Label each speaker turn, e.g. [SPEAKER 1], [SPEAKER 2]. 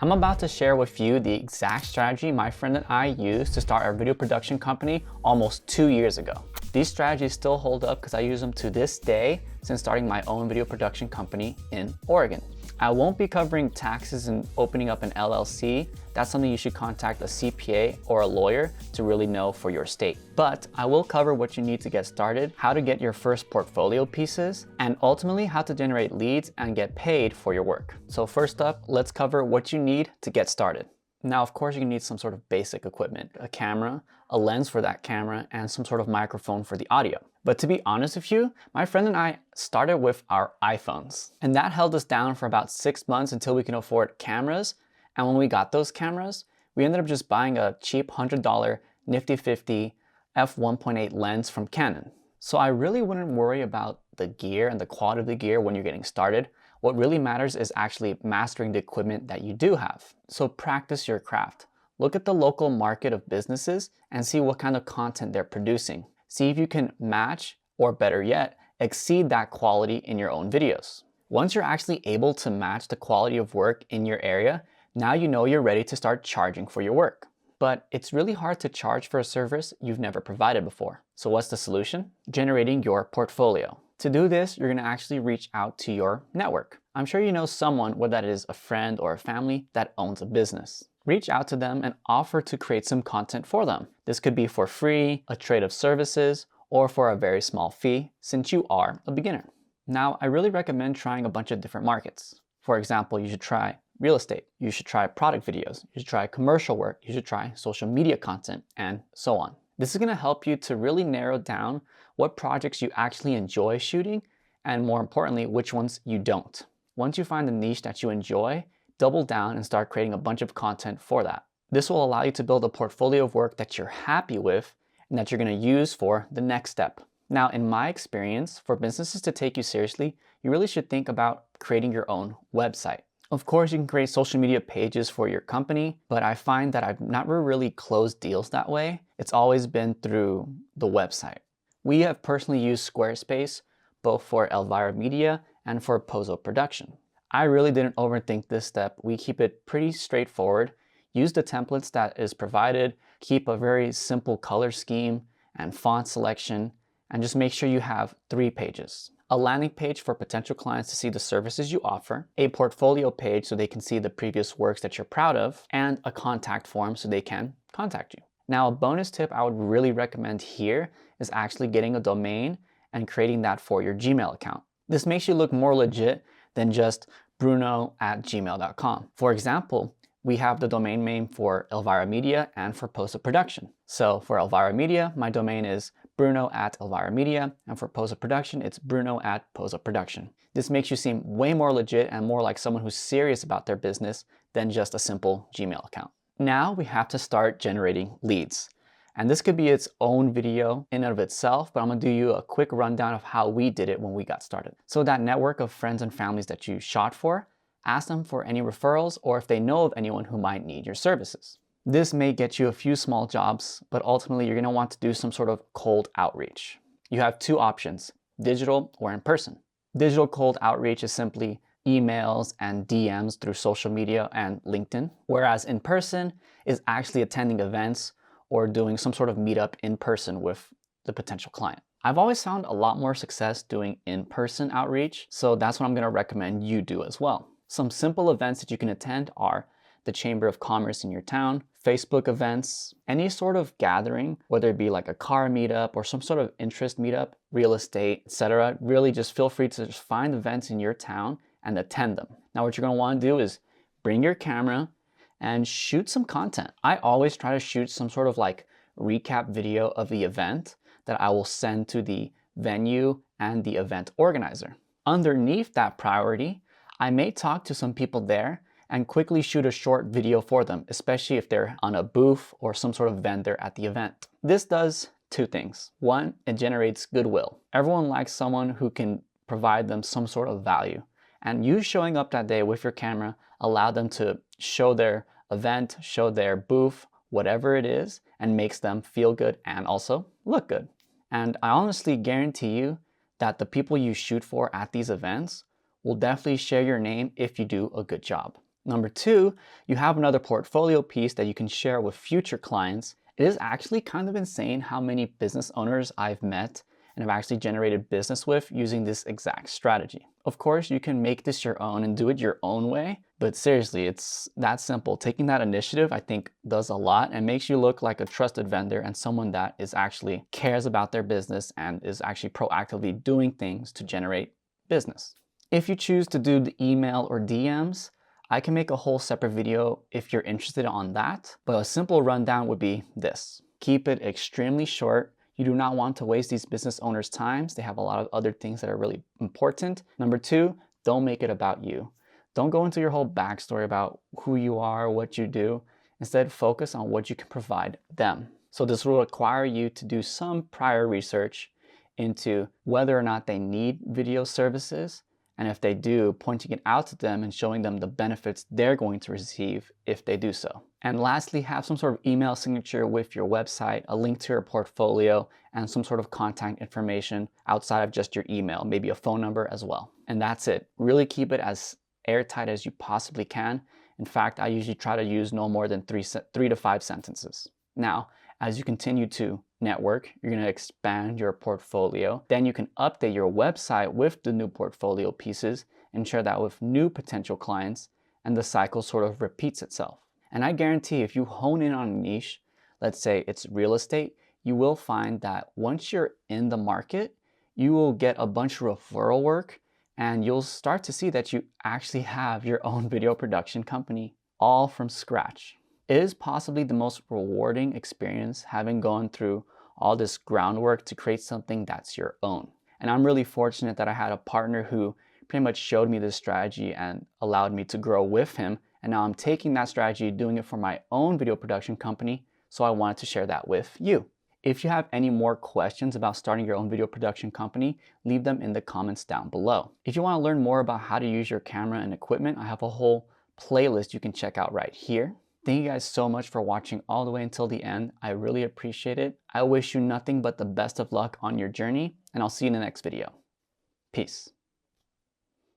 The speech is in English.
[SPEAKER 1] I'm about to share with you the exact strategy my friend and I used to start our video production company almost 2 years ago. These strategies still hold up because I use them to this day since starting my own video production company in Oregon. I won't be covering taxes and opening up an LLC. That's something you should contact a CPA or a lawyer to really know for your state. But I will cover what you need to get started, how to get your first portfolio pieces, and ultimately how to generate leads and get paid for your work. So first up, let's cover what you need to get started. Now, of course, you need some sort of basic equipment, a camera, a lens for that camera, and some sort of microphone for the audio. But to be honest with you, my friend and I started with our iPhones, and that held us down for about 6 months until we can afford cameras. And when we got those cameras, we ended up just buying a cheap $100 Nifty 50 f1.8 lens from Canon. So I really wouldn't worry about the gear and the quality of the gear when you're getting started. What really matters is actually mastering the equipment that you do have. So practice your craft. Look at the local market of businesses and see what kind of content they're producing. See if you can match, or better yet, exceed that quality in your own videos. Once you're actually able to match the quality of work in your area, now you know you're ready to start charging for your work. But it's really hard to charge for a service you've never provided before. So what's the solution? Generating your portfolio. To do this, you're gonna actually reach out to your network. I'm sure you know someone, whether that is a friend or a family, that owns a business. Reach out to them and offer to create some content for them. This could be for free, a trade of services, or for a very small fee, since you are a beginner. Now, I really recommend trying a bunch of different markets. For example, you should try real estate, you should try product videos, you should try commercial work, you should try social media content, and so on. This is gonna help you to really narrow down what projects you actually enjoy shooting, and more importantly, which ones you don't. Once you find the niche that you enjoy, double down and start creating a bunch of content for that. This will allow you to build a portfolio of work that you're happy with and that you're gonna use for the next step. Now, in my experience, for businesses to take you seriously, you really should think about creating your own website. Of course, you can create social media pages for your company, but I find that I've not really closed deals that way. It's always been through the website. We have personally used Squarespace, both for Elvira Media and for Pozo Production. I really didn't overthink this step. We keep it pretty straightforward. Use the templates that is provided, keep a very simple color scheme and font selection, and just make sure you have 3 pages. A landing page for potential clients to see the services you offer, a portfolio page so they can see the previous works that you're proud of, and a contact form so they can contact you. Now, a bonus tip I would really recommend here is actually getting a domain and creating that for your Gmail account. This makes you look more legit than just bruno@gmail.com. For example, we have the domain name for Elvira Media and for Pozo Production. So for Elvira Media, my domain is Bruno@Elvira Media, and for Pozo Production, it's Bruno@Pozo Production. This makes you seem way more legit and more like someone who's serious about their business than just a simple Gmail account. Now we have to start generating leads. And this could be its own video in and of itself, but I'm gonna do you a quick rundown of how we did it when we got started. So that network of friends and families that you shot for, ask them for any referrals or if they know of anyone who might need your services. This may get you a few small jobs, but ultimately you're gonna want to do some sort of cold outreach. You have 2 options, digital or in person. Digital cold outreach is simply emails and DMs through social media and LinkedIn, whereas in person is actually attending events or doing some sort of meetup in person with the potential client. I've always found a lot more success doing in-person outreach, so that's what I'm gonna recommend you do as well. Some simple events that you can attend are the Chamber of Commerce in your town, Facebook events, any sort of gathering, whether it be like a car meetup or some sort of interest meetup, real estate, etc. Really just feel free to just find events in your town and attend them. Now what you're gonna wanna do is bring your camera and shoot some content. I always try to shoot some sort of like recap video of the event that I will send to the venue and the event organizer. Underneath that priority, I may talk to some people there and quickly shoot a short video for them, especially if they're on a booth or some sort of vendor at the event. This does 2 things. 1, it generates goodwill. Everyone likes someone who can provide them some sort of value. And you showing up that day with your camera allow them to show their event, show their booth, whatever it is, and makes them feel good and also look good. And I honestly guarantee you that the people you shoot for at these events will definitely share your name if you do a good job. Number two, you have another portfolio piece that you can share with future clients. It is actually kind of insane how many business owners I've met and have actually generated business with using this exact strategy. Of course, you can make this your own and do it your own way, but seriously, it's that simple. Taking that initiative, I think, does a lot and makes you look like a trusted vendor and someone that is actually cares about their business and is actually proactively doing things to generate business. If you choose to do the email or DMs, I can make a whole separate video if you're interested on that, but a simple rundown would be this. Keep it extremely short. You do not want to waste these business owners' times. They have a lot of other things that are really important. Number two, don't make it about you. Don't go into your whole backstory about who you are, what you do. Instead, focus on what you can provide them. So this will require you to do some prior research into whether or not they need video services, and if they do, pointing it out to them and showing them the benefits they're going to receive if they do so. And lastly, have some sort of email signature with your website, a link to your portfolio, and some sort of contact information outside of just your email, maybe a phone number as well. And that's it. Really keep it as airtight as you possibly can. In fact, I usually try to use no more than three to five sentences. Now, as you continue to network, you're going to expand your portfolio. Then you can update your website with the new portfolio pieces and share that with new potential clients, and the cycle sort of repeats itself. And I guarantee if you hone in on a niche, let's say it's real estate, you will find that once you're in the market, you will get a bunch of referral work and you'll start to see that you actually have your own video production company all from scratch. It is possibly the most rewarding experience having gone through all this groundwork to create something that's your own. And I'm really fortunate that I had a partner who pretty much showed me this strategy and allowed me to grow with him. And now I'm taking that strategy, doing it for my own video production company. So I wanted to share that with you. If you have any more questions about starting your own video production company, leave them in the comments down below. If you want to learn more about how to use your camera and equipment, I have a whole playlist you can check out right here. Thank you guys so much for watching all the way until the end. I really appreciate it. I wish you nothing but the best of luck on your journey, and I'll see you in the next video. Peace.